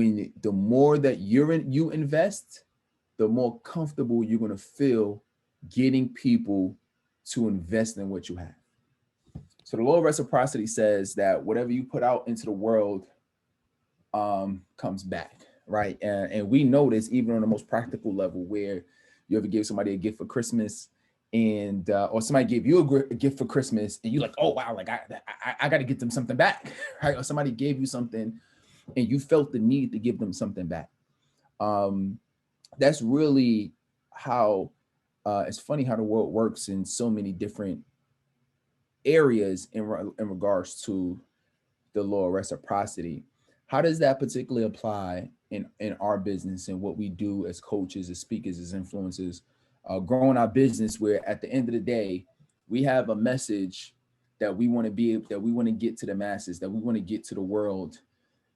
when the more that you invest, the more comfortable you're going to feel getting people to invest in what you have. So the law of reciprocity says that whatever you put out into the world comes back, right? And we know this even on the most practical level, where you ever give somebody a gift for Christmas, and or somebody gave you a gift for Christmas, and you're like, oh wow, like I got to get them something back, right? Or somebody gave you something, and you felt the need to give them something back. Um, that's really how it's funny how the world works in so many different areas in regards to the law of reciprocity. How does that particularly apply in our business and what we do as coaches, as speakers, as influencers, growing our business, where at the end of the day, we have a message that we want to be able, that we want to get to the masses, that we want to get to the world.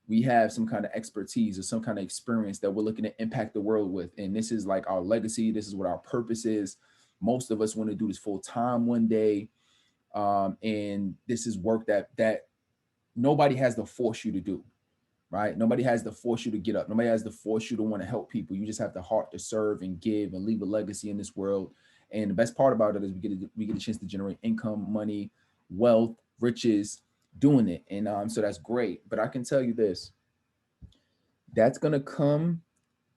We have some kind of expertise or some kind of experience that we're looking to impact the world with. And this is like our legacy. This is what our purpose is. Most of us want to do this full time one day. And this is work that nobody has to force you to do, right? Nobody has to force you to get up. Nobody has to force you to want to help people. You just have the heart to serve and give and leave a legacy in this world. And the best part about it is we get a chance to generate income, money, wealth, riches, doing it. And so that's great. But I can tell you this, that's gonna come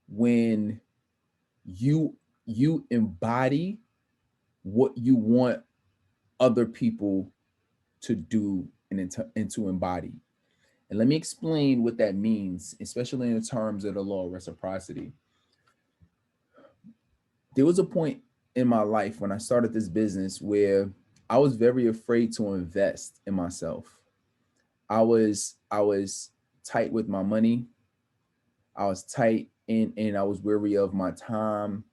when you embody what you want other people to do and to embody. And let me explain what that means, especially in terms of the law of reciprocity. There was a point in my life when I started this business where I was very afraid to invest in myself. I was tight with my money. I was tight and I was weary of my time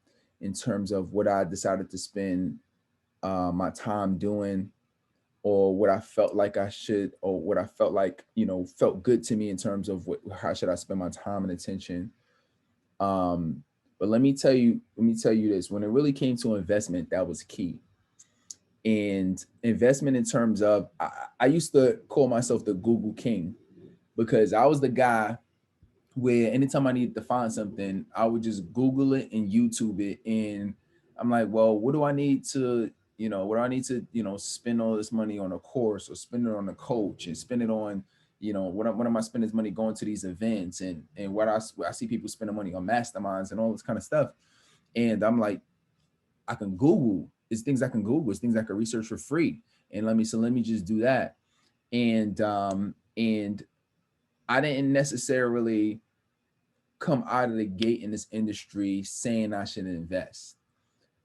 in terms of what I decided to spend my time doing, or what I felt like I should, or what I felt like, felt good to me in terms of how should I spend my time and attention. But let me tell you this, when it really came to investment, that was key. And investment in terms of, I used to call myself the Google King, because I was the guy where anytime I needed to find something, I would just Google it and YouTube it. And I'm like, well, what do I need to, spend all this money on a course, or spend it on a coach, and spend it on, what am I spending this money going to these events, and I see people spending money on masterminds and all this kind of stuff. And I'm like, I can Google, it's things I can Google, it's things I can research for free. And let me just do that. And I didn't necessarily come out of the gate in this industry saying I should invest.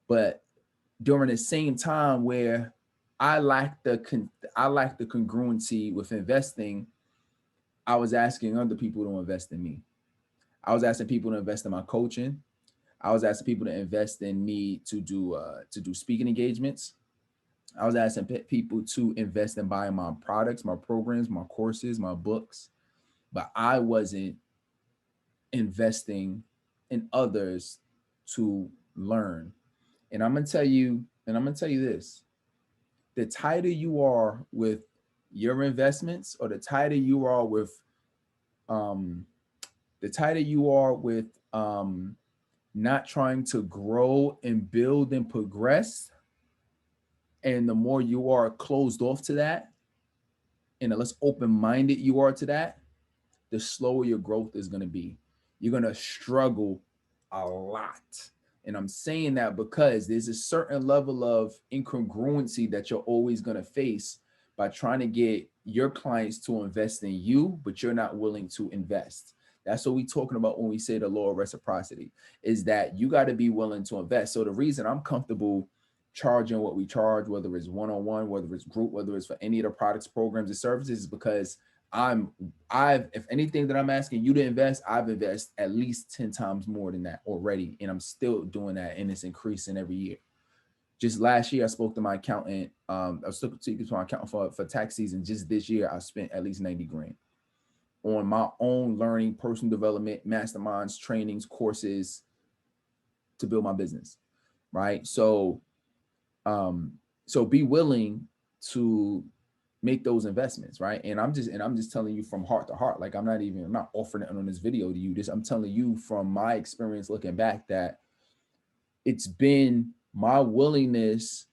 But during the same time where I lacked the congruency with investing, I was asking other people to invest in me. I was asking people to invest in my coaching. I was asking people to invest in me to do speaking engagements. I was asking people to invest in buying my products, my programs, my courses, my books. But I wasn't investing in others to learn. And I'm gonna tell you this. The tighter you are with your investments, or um the tighter you are with not trying to grow and build and progress, and the more you are closed off to that, and the less open-minded you are to that, the slower your growth is going to be. You're going to struggle a lot. And I'm saying that because there's a certain level of incongruency that you're always going to face by trying to get your clients to invest in you, but you're not willing to invest. That's what we're talking about when we say the law of reciprocity, is that you got to be willing to invest. So the reason I'm comfortable charging what we charge, whether it's one-on-one, whether it's group, whether it's for any of the products, programs, and services, is because if anything that I'm asking you to invest, I've invested at least 10 times more than that already. And I'm still doing that, and it's increasing every year. Just last year, I spoke to my accountant. I was speaking to my accountant for tax season. Just this year, I spent at least 90 grand on my own learning, personal development, masterminds, trainings, courses to build my business. Right. So be willing to make those investments, right? And I'm just telling you from heart to heart. Like I'm not offering it on this video to you. I'm telling you from my experience looking back that it's been my willingness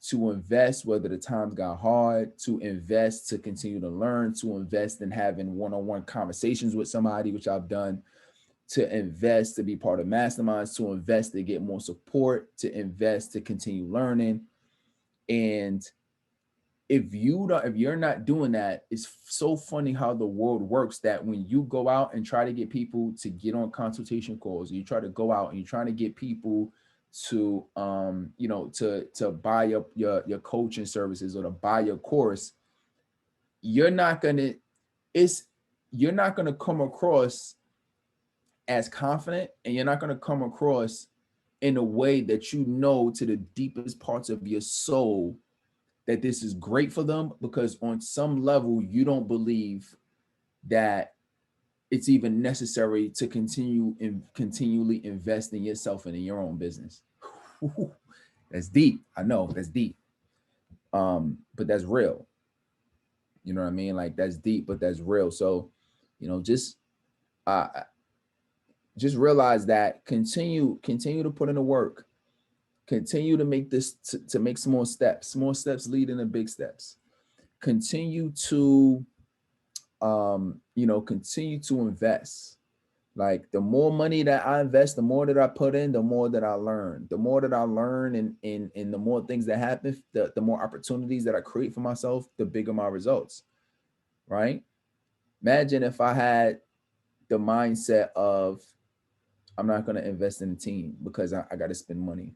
to invest, whether the times got hard, to invest, to continue to learn, to invest in having one-on-one conversations with somebody, which I've done, to invest, to be part of masterminds, to invest, to get more support, to invest, to continue learning. And if you're not doing that, it's so funny how the world works that when you go out and try to get people to get on consultation calls, you try to go out and you're trying to get people to to buy your coaching services or to buy your course, you're not gonna come across as confident, and you're not gonna come across in a way that you know to the deepest parts of your soul that this is great for them, because on some level you don't believe that it's even necessary to continually invest in yourself and in your own business. That's deep. I know that's deep. But that's real. You know what I mean? Like that's deep, but that's real. So, just realize that continue to put in the work. Continue to make this to make small steps leading to big steps. Continue to continue to invest. Like the more money that I invest, the more that I put in, the more that I learn. The more that I learn and the more things that happen, the more opportunities that I create for myself, the bigger my results. Right? Imagine if I had the mindset of I'm not going to invest in a team because I got to spend money.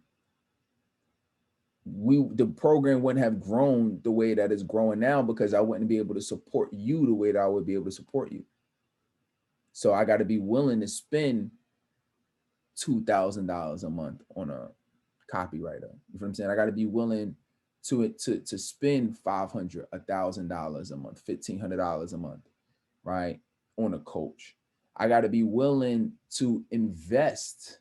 The program wouldn't have grown the way that it's growing now because I wouldn't be able to support you the way that I would be able to support you. So I got to be willing to spend $2,000 a month on a copywriter. You know what I'm saying? I got to be willing to spend $500, $1,000 a month, $1,500 a month, right, on a coach. I got to be willing to invest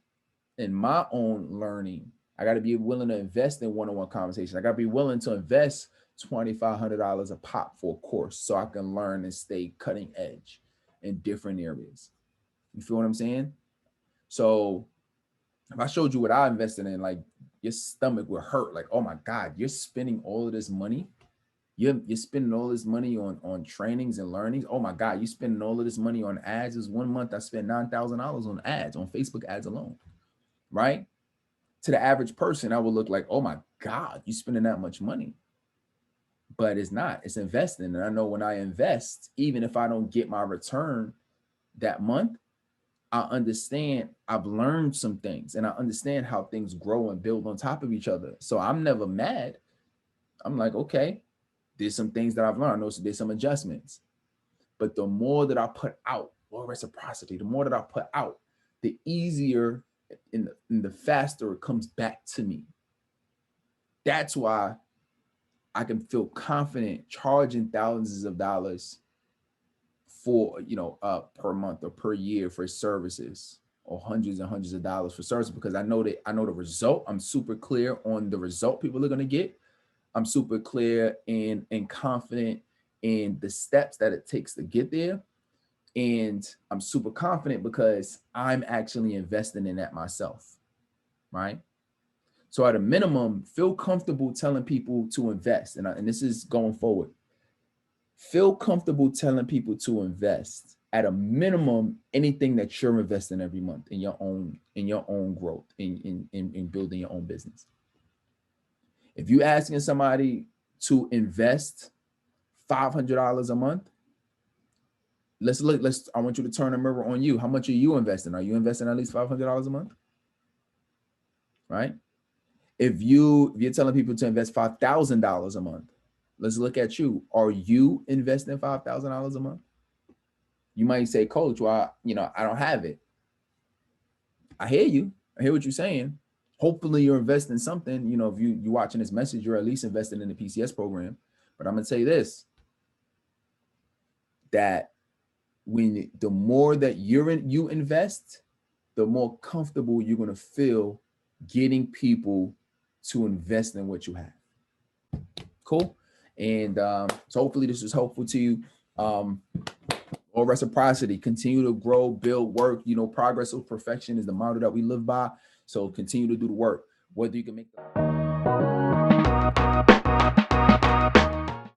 in my own learning. I got to be willing to invest in one-on-one conversations. I got to be willing to invest $2,500 a pop for a course so I can learn and stay cutting edge in different areas. You feel what I'm saying? So if I showed you what I invested in, like your stomach would hurt. Like, oh my God, you're spending all of this money. You're spending all this money on trainings and learnings. Oh my God, you're spending all of this money on ads. This 1 month I spent $9,000 on ads, on Facebook ads alone, right? To the average person, I would look like, oh my God, you're spending that much money. But it's not, it's investing. And I know when I invest, even if I don't get my return that month, I understand I've learned some things and I understand how things grow and build on top of each other. So I'm never mad. I'm like, okay, there's some things that I've learned. There's some adjustments. But the more that I put out, Law of Reciprocity, the more that I put out, the easier and the faster it comes back to me. That's why I can feel confident charging thousands of dollars for, per month or per year for services, or hundreds and hundreds of dollars for services, because I know the result. I'm super clear on the result people are going to get. I'm super clear and confident in the steps that it takes to get there. And I'm super confident because I'm actually investing in that myself, right? So at a minimum, feel comfortable telling people to invest. And this is going forward. Feel comfortable telling people to invest at a minimum anything that you're investing every month in your own growth, in building your own business. If you're asking somebody to invest $500 a month, I want you to turn a mirror on you. How much are you investing? Are you investing at least $500 a month? Right? If you're telling people to invest $5,000 a month, let's look at you. Are you investing $5,000 a month? You might say, Coach, well, I don't have it. I hear you. I hear what you're saying. Hopefully you're investing something. If you're watching this message, you're at least investing in the PCS program. But I'm going to tell you this, that the more that you invest, the more comfortable you're going to feel getting people to invest in what you have. Cool. And so hopefully this was helpful to you. Or reciprocity, continue to grow, build, work. You know, progress over perfection is the motto that we live by. So continue to do the work, whether you can make